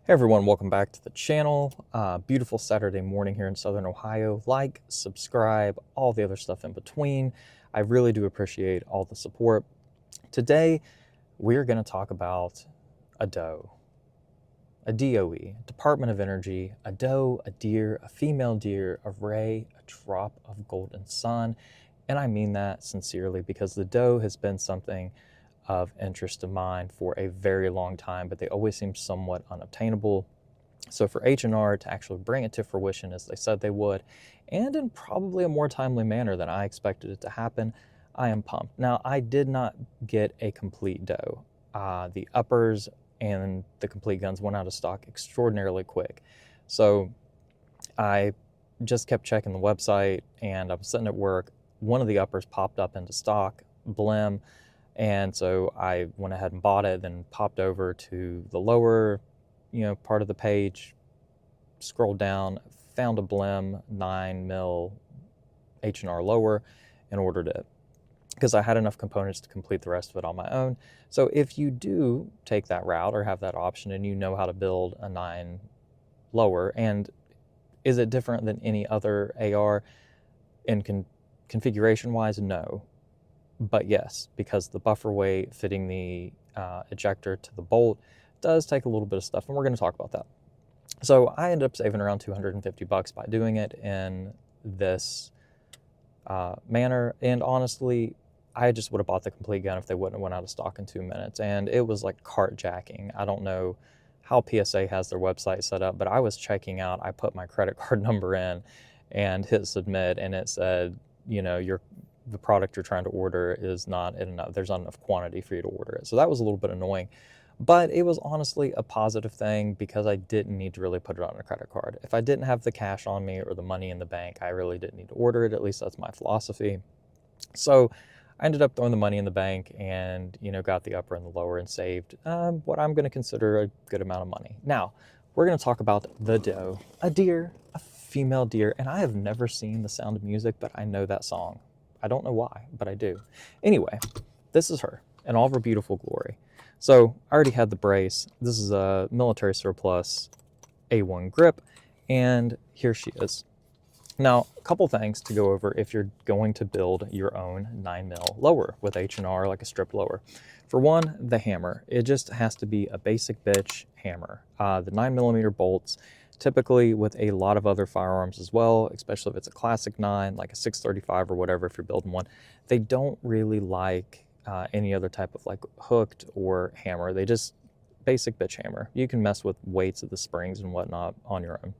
Hey everyone, welcome back to the channel. Beautiful Saturday morning here in Southern Ohio. Like, subscribe, all the other stuff in between. I really do appreciate all the support. Today, we're going to talk about a doe, a DOE, Department of Energy, a doe, a deer, a female deer, a ray, a drop of golden sun. And I mean that sincerely because the doe has been something of interest of mine for a very long time, but they always seem somewhat unobtainable. So for H&R to actually bring it to fruition as they said they would, and in probably a more timely manner than I expected it to happen, I am pumped. Now, I did not get a complete doe. The uppers and the complete guns went out of stock extraordinarily quick. So I just kept checking the website and I was sitting at work. One of the uppers popped up into stock, blim, and so I went ahead and bought it, then popped over to the lower, part of the page, scrolled down, found a blim 9mm H&R lower and ordered it because I had enough components to complete the rest of it on my own. So if you do take that route or have that option and you know how to build a 9 lower, and is it different than any other AR in configuration wise? No. But yes, because the buffer weight fitting the ejector to the bolt does take a little bit of stuff, and we're going to talk about that. So I ended up saving around $250 by doing it in this manner, and honestly, I just would have bought the complete gun if they wouldn't have went out of stock in 2 minutes, and it was like carjacking. I don't know how PSA has their website set up, but I was checking out, I put my credit card number in and hit submit, and it said, the product you're trying to order is not enough. There's not enough quantity for you to order it. So that was a little bit annoying, but it was honestly a positive thing because I didn't need to really put it on a credit card. If I didn't have the cash on me or the money in the bank, I really didn't need to order it. At least that's my philosophy. So I ended up throwing the money in the bank and, got the upper and the lower and saved what I'm going to consider a good amount of money. Now, we're going to talk about the doe, a deer, a female deer, and I have never seen The Sound of Music, but I know that song. I don't know why, but I do. Anyway, this is her in all of her beautiful glory. So I already had the brace. This is a military surplus A1 grip, and here she is. Now, a couple things to go over if you're going to build your own 9mm lower with H&R, like a strip lower. For one, the hammer. It just has to be a basic bitch hammer. The 9mm bolts, typically with a lot of other firearms as well, especially if it's a classic 9, like a 635 or whatever, if you're building one, they don't really like any other type of like hooked or hammer. They just basic bitch hammer. You can mess with weights of the springs and whatnot on your own.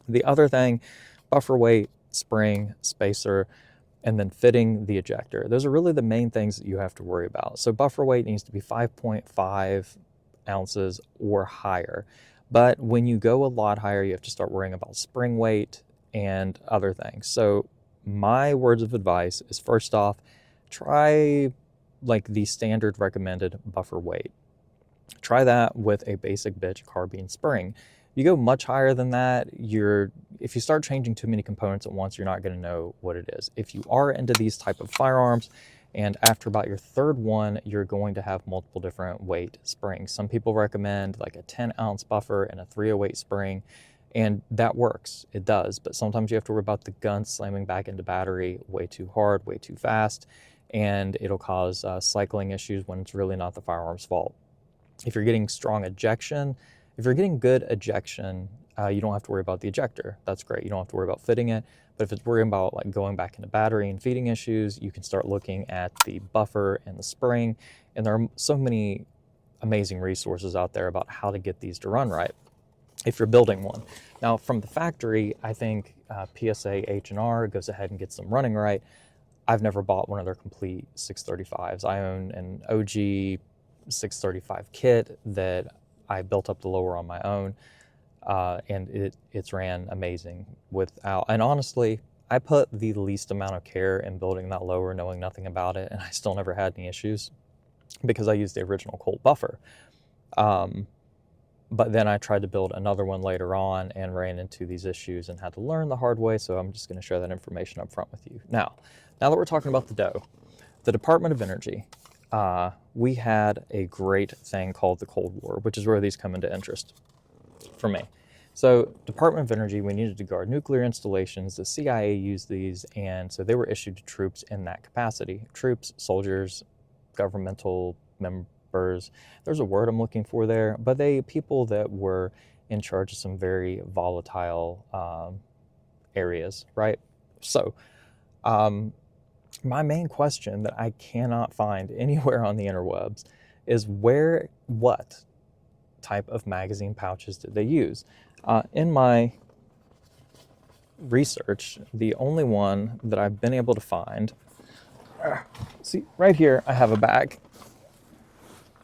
The other thing, buffer weight, spring, spacer, and then fitting the ejector. Those are really the main things that you have to worry about. So buffer weight needs to be 5.5 ounces or higher. But when you go a lot higher, you have to start worrying about spring weight and other things. So my words of advice is, first off, try like the standard recommended buffer weight. Try that with a basic bitch carbine spring. You go much higher than that, if you start changing too many components at once, you're not going to know what it is. If you are into these type of firearms, and after about your third one, you're going to have multiple different weight springs. Some people recommend like a 10-ounce buffer and a 308 spring, and that works. It does, but sometimes you have to worry about the gun slamming back into battery way too hard, way too fast, and it'll cause cycling issues when it's really not the firearm's fault. If you're getting strong ejection, if you're getting good ejection, you don't have to worry about the ejector. That's great. You don't have to worry about fitting it. But if it's worrying about like going back into battery and feeding issues, you can start looking at the buffer and the spring. And there are so many amazing resources out there about how to get these to run right if you're building one. Now, from the factory, I think PSA H&R goes ahead and gets them running right. I've never bought one of their complete 635s. I own an OG 635 kit that I built up the lower on my own, and it's ran amazing without, and honestly, I put the least amount of care in building that lower, knowing nothing about it, and I still never had any issues because I used the original Colt buffer. But then I tried to build another one later on and ran into these issues and had to learn the hard way, so I'm just going to share that information up front with you. Now that we're talking about the DOE, the Department of Energy, we had a great thing called the Cold War, which is where these come into interest. for me. So Department of Energy, we needed to guard nuclear installations. The CIA used these, and so they were issued to troops in that capacity. Troops, soldiers, governmental members. There's a word I'm looking for there, but people that were in charge of some very volatile areas, right? So my main question that I cannot find anywhere on the interwebs is what type of magazine pouches did they use? In my research, the only one that I've been able to find, see right here, I have a bag.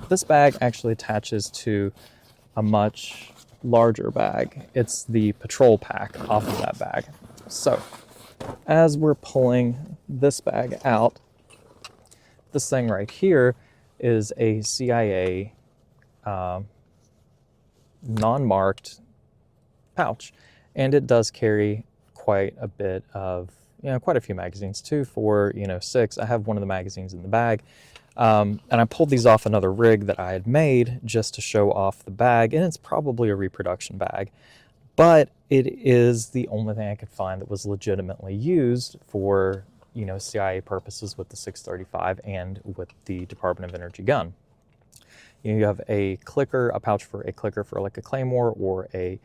This bag actually attaches to a much larger bag. It's the patrol pack off of that bag. So as we're pulling this bag out, this thing right here is a CIA non-marked pouch, and it does carry quite a bit of, quite a few magazines, 2, 4, 6. I have one of the magazines in the bag, and I pulled these off another rig that I had made just to show off the bag, and it's probably a reproduction bag, but it is the only thing I could find that was legitimately used for CIA purposes with the 635 and with the Department of Energy gun. You have a clicker, a pouch for a clicker for like a claymore or a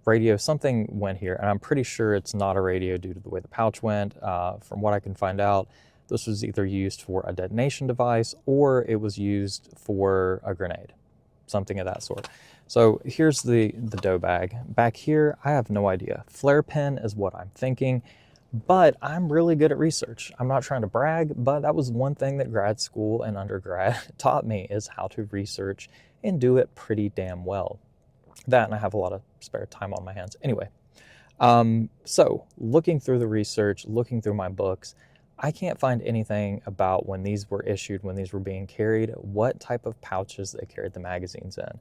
radio. Something went here, and I'm pretty sure it's not a radio due to the way the pouch went. From what I can find out, this was either used for a detonation device or it was used for a grenade, something of that sort. So here's the D.O.E bag. Back here, I have no idea. Flare pen is what I'm thinking. But I'm really good at research. I'm not trying to brag, but that was one thing that grad school and undergrad taught me, is how to research and do it pretty damn well. That, and I have a lot of spare time on my hands. Anyway, so looking through the research, looking through my books, I can't find anything about when these were issued, when these were being carried, what type of pouches they carried the magazines in.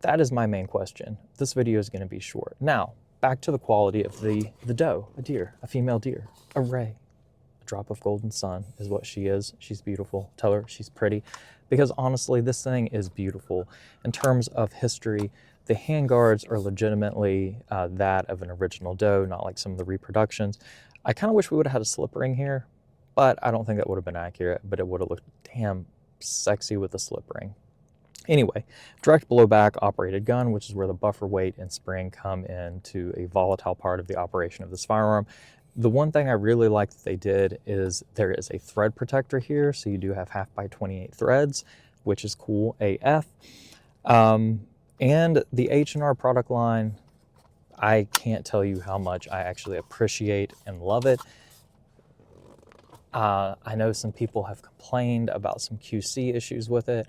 That is my main question. This video is going to be short. Now, back to the quality of the doe, a deer, a female deer, a ray, a drop of golden sun is what she is. She's beautiful. Tell her she's pretty, because honestly, this thing is beautiful. In terms of history, the handguards are legitimately that of an original doe, not like some of the reproductions. I kind of wish we would have had a slip ring here, but I don't think that would have been accurate, but it would have looked damn sexy with a slip ring. Anyway, direct blowback operated gun, which is where the buffer weight and spring come into a volatile part of the operation of this firearm. The one thing I really like that they did is there is a thread protector here, so you do have 1/2 by 28 threads, which is cool AF. And the H&R product line, I can't tell you how much I actually appreciate and love it. I know some people have complained about some QC issues with it.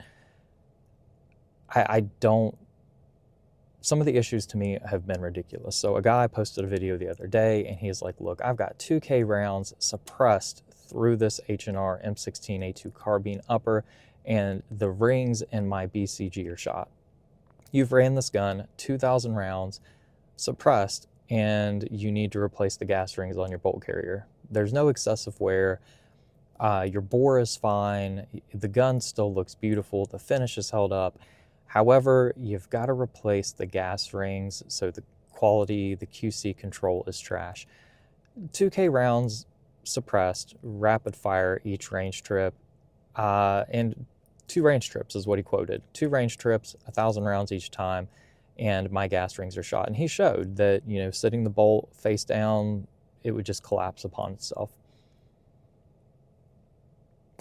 Some of the issues to me have been ridiculous. So a guy posted a video the other day and he's like, look, I've got 2K rounds suppressed through this H&R M16A2 carbine upper, and the rings in my BCG are shot. You've ran this gun 2,000 rounds suppressed, and you need to replace the gas rings on your bolt carrier. There's no excessive wear. Your bore is fine. The gun still looks beautiful. The finish is held up. However, you've got to replace the gas rings, so the quality, the QC control is trash. 2K rounds suppressed, rapid fire each range trip, and 2 range trips is what he quoted. 2 range trips, 1,000 rounds each time, and my gas rings are shot. And he showed that, sitting the bolt face down, it would just collapse upon itself.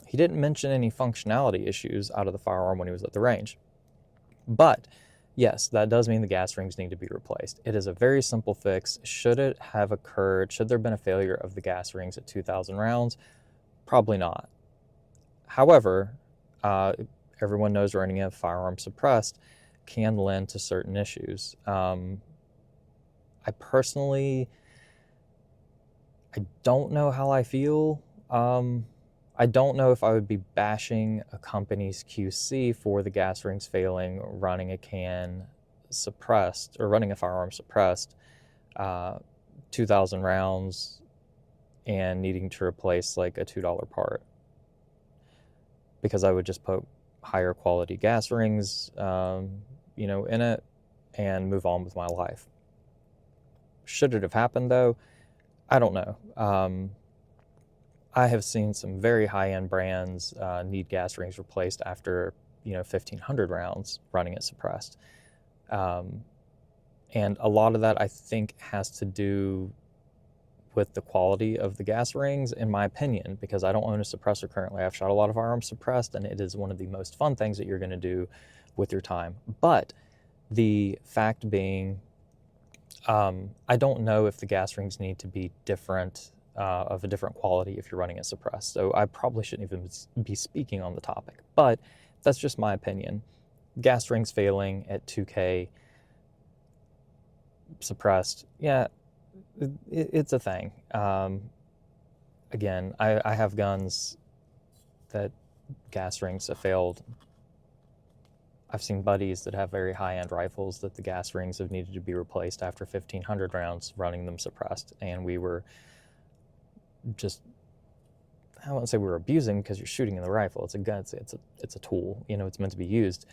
He didn't mention any functionality issues out of the firearm when he was at the range. But yes, that does mean the gas rings need to be replaced. It is a very simple fix. Should it have occurred, should there have been a failure of the gas rings at 2,000 rounds? Probably not. However, everyone knows running a firearm suppressed can lend to certain issues. I personally, I don't know how I feel. I don't know if I would be bashing a company's QC for the gas rings failing, running a can suppressed, or running a firearm suppressed, 2,000 rounds, and needing to replace like a $2 part. Because I would just put higher quality gas rings, in it, and move on with my life. Should it have happened though? I don't know. I have seen some very high-end brands need gas rings replaced after 1,500 rounds running it suppressed. And a lot of that, I think, has to do with the quality of the gas rings, in my opinion, because I don't own a suppressor currently. I've shot a lot of firearms suppressed, and it is one of the most fun things that you're going to do with your time. But the fact being, I don't know if the gas rings need to be different, of a different quality if you're running it suppressed. So I probably shouldn't even be speaking on the topic, but that's just my opinion. Gas rings failing at 2K suppressed, yeah, it's a thing. Again, I have guns that gas rings have failed. I've seen buddies that have very high-end rifles that the gas rings have needed to be replaced after 1,500 rounds running them suppressed, and we were just, I wouldn't say we were abusing, because you're shooting in the rifle. It's a gun. It's a tool. It's meant to be used.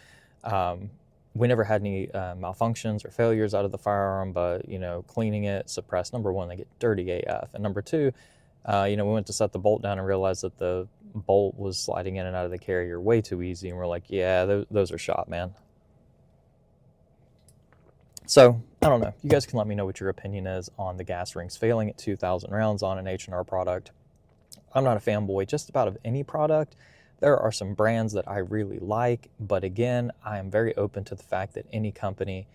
We never had any malfunctions or failures out of the firearm, but cleaning it suppressed. Number one, they get dirty AF, and number two, we went to set the bolt down and realized that the bolt was sliding in and out of the carrier way too easy, and we're like, yeah, those are shot, man. So I don't know. You guys can let me know what your opinion is on the gas rings failing at 2,000 rounds on an H&R product. I'm not a fanboy just about of any product. There are some brands that I really like, but again, I am very open to the fact that any company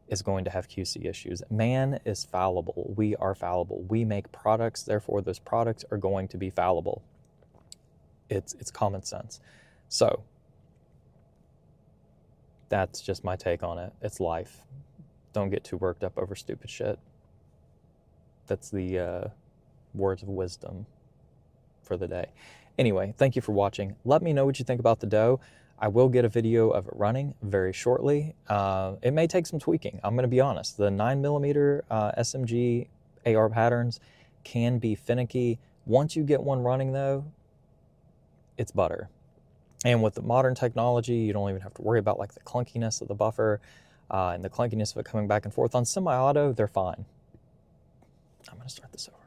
is going to have QC issues. Man is fallible. We are fallible. We make products, therefore those products are going to be fallible. It's common sense. So that's just my take on it. It's life. Don't get too worked up over stupid shit. That's the words of wisdom for the day. Anyway, thank you for watching. Let me know what you think about the D.O.E. I will get a video of it running very shortly. It may take some tweaking. I'm going to be honest. The 9mm SMG AR patterns can be finicky. Once you get one running though, it's butter. And with the modern technology, you don't even have to worry about like the clunkiness of the buffer and the clunkiness of it coming back and forth. On semi-auto, they're fine. I'm going to start this over.